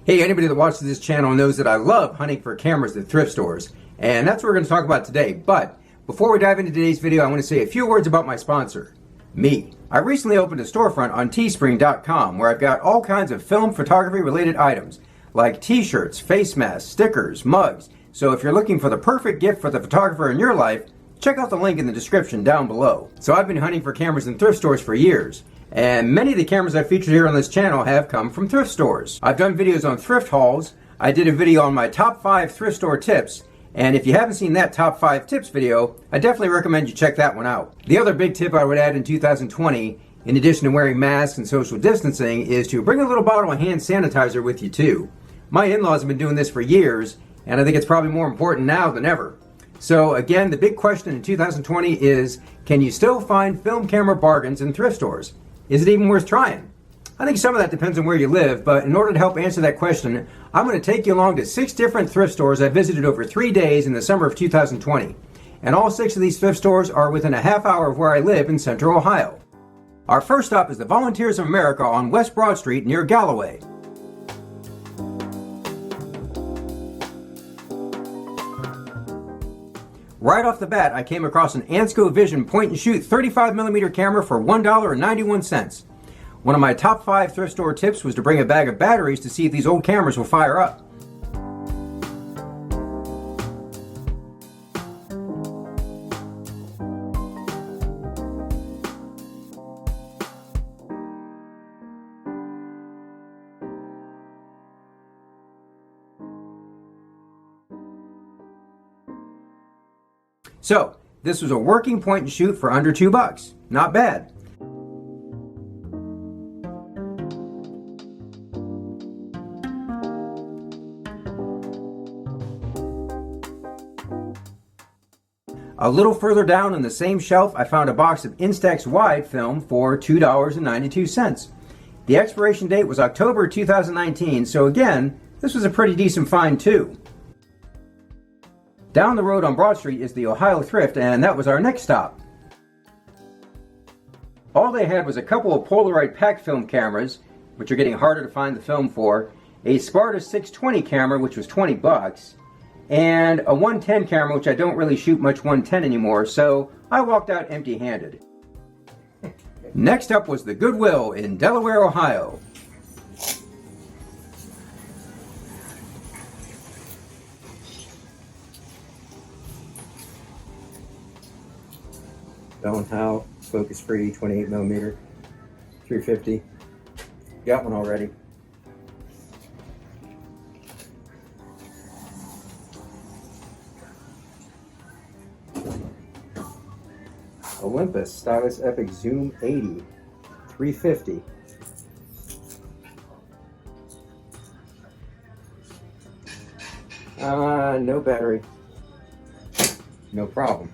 Hey, anybody that watches this channel knows that I love hunting for cameras at thrift stores, and that's what we're going to talk about today. But before we dive into today's video, I want to say a few words about my sponsor, me. I recently opened a storefront on teespring.com where I've got all kinds of film photography related items like t-shirts, face masks, stickers, mugs. So if you're looking for the perfect gift for the photographer in your life, check out the link in the description down below. So I've been hunting for cameras in thrift stores for years, and many of the cameras I've featured here on this channel have come from thrift stores. I've done videos on thrift hauls. I did a video on my top 5 thrift store tips, and if you haven't seen that top 5 tips video, I definitely recommend you check that one out. The other big tip I would add in 2020, in addition to wearing masks and social distancing, is to bring a little bottle of hand sanitizer with you too. My in-laws have been doing this for years, and I think it's probably more important now than ever. So again, the big question in 2020 is, can you still find film camera bargains in thrift stores? Is it even worth trying? I think some of that depends on where you live, but in order to help answer that question, I'm going to take you along to 6 different thrift stores I visited over 3 days in the summer of 2020. And all 6 of these thrift stores are within a half hour of where I live in Central Ohio. Our first stop is the Volunteers of America on West Broad Street near Galloway. Right off the bat, I came across an Ansco Vision point-and-shoot 35mm camera for $1.91. One of my top 5 thrift store tips was to bring a bag of batteries to see if these old cameras will fire up. So, this was a working point and shoot for under $2. Not bad. A little further down on the same shelf, I found a box of Instax wide film for $2.92. The expiration date was October 2019, so again, this was a pretty decent find too. Down the road on Broad Street is the Ohio Thrift, and that was our next stop. All they had was a couple of Polaroid pack film cameras, which are getting harder to find the film for, a Sparta 620 camera, which was $20, and a 110 camera, which I don't really shoot much 110 anymore, so I walked out empty-handed. Next up was the Goodwill in Delaware, Ohio. Bell & Howell, focus free, 28mm, 350. Got one already. Olympus Stylus Epic Zoom 80, 350. No battery. No problem.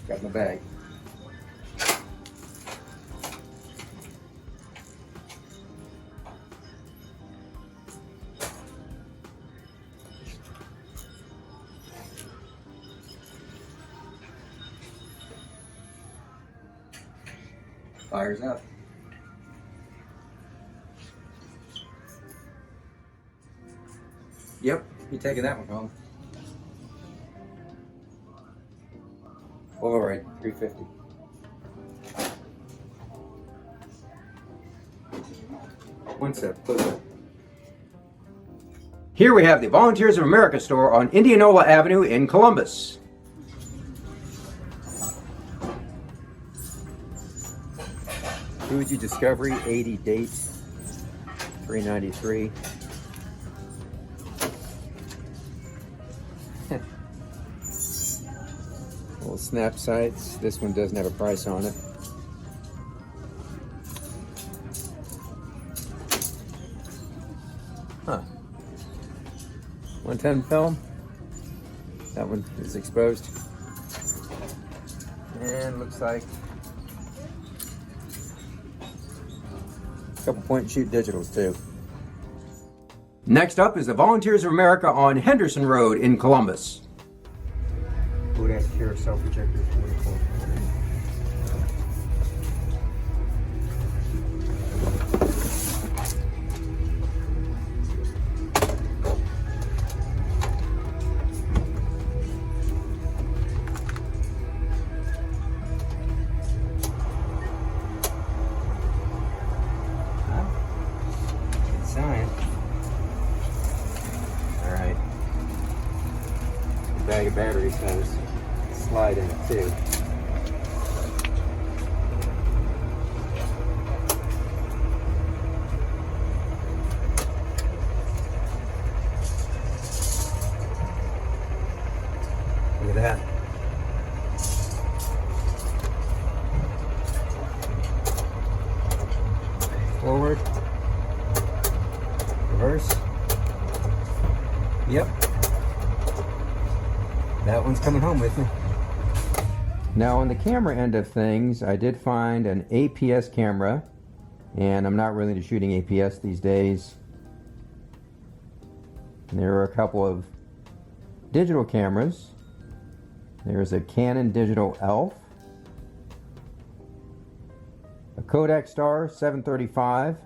Got my bag. Fires up. Yep, you're taking that one home. Polaroid, 350. One step closer. Here we have the Volunteers of America store on Indianola Avenue in Columbus. Fuji Discovery 80 date, $393. Little snap sights. This one doesn't have a price on it. Huh. 110 film. That one is exposed. And looks like couple point and shoot digitals too. Next up is the Volunteers of America on Henderson Road in Columbus. Kodak Care self-projector 44. bag of batteries kind of slide in it too. Look at that. Forward. Reverse. Yep. That one's coming home with me. Now on the camera end of things, I did find an APS camera, and I'm not really into shooting APS these days. And there are a couple of digital cameras. There's a Canon Digital ELPH, a Kodak Star 735,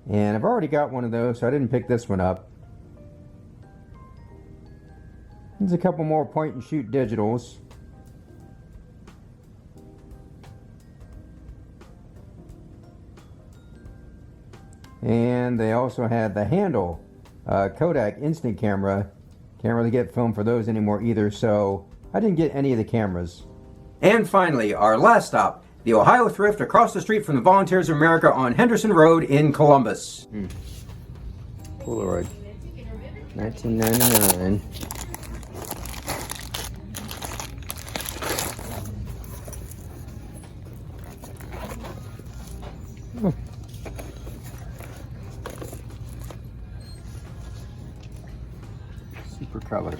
and I've already got one of those, so I didn't pick this one up. There's a couple more point and shoot digitals. And they also had the handle Kodak instant camera. Can't really get film for those anymore either, so I didn't get any of the cameras. And finally, our last stop, the Ohio Thrift across the street from the Volunteers of America on Henderson Road in Columbus. Polaroid, 1999. Super color,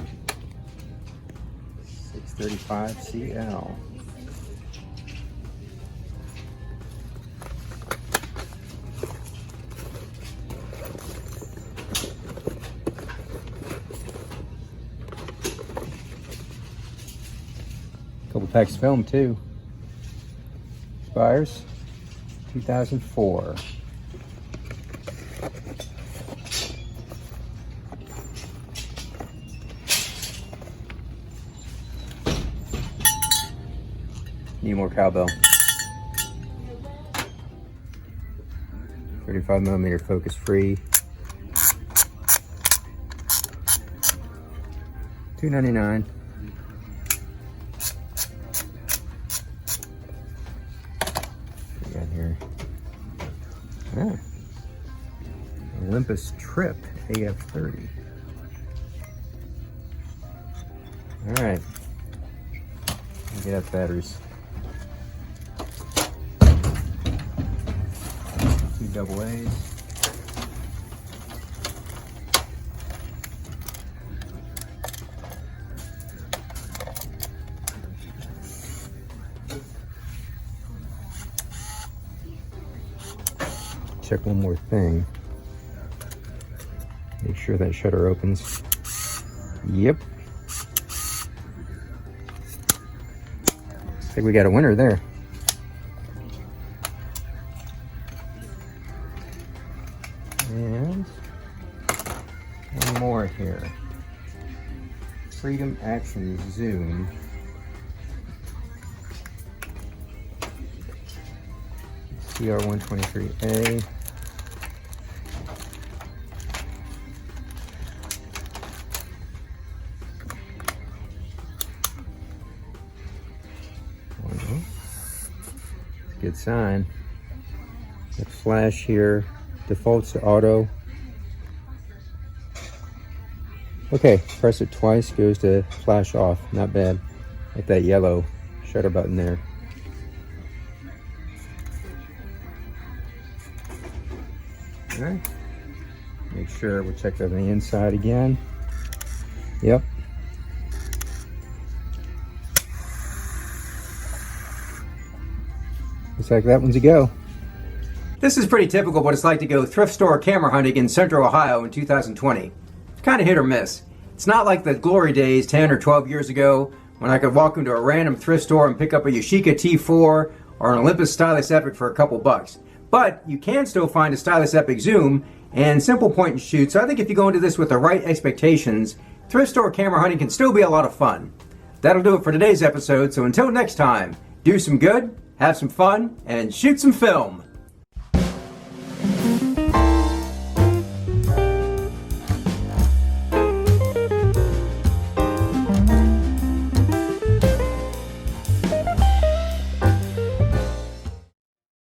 635 CL. Couple packs of film too. Expires 2004. Need more cowbell. 35mm focus free. $2.99. What we got here? Ah, Olympus Trip AF30. All right, get out the batteries. Two double A's. Check one more thing. Make sure that shutter opens. Yep. I think we got a winner there. And one more here. Freedom Action Zoom. CR123A. Good sign. The flash here defaults to auto. Okay, press it twice, goes to flash off. Not bad. Like that yellow shutter button there. Alright. Make sure we check that on the inside again. Yep. Looks like that one's a go. This is pretty typical what it's like to go thrift store camera hunting in Central Ohio in 2020. It's kind of hit or miss. It's not like the glory days 10 or 12 years ago when I could walk into a random thrift store and pick up a Yashica T4 or an Olympus Stylus Epic for a couple bucks. But you can still find a Stylus Epic Zoom and simple point and shoot, so I think if you go into this with the right expectations, thrift store camera hunting can still be a lot of fun. That'll do it for today's episode, so until next time, do some good, have some fun, and shoot some film.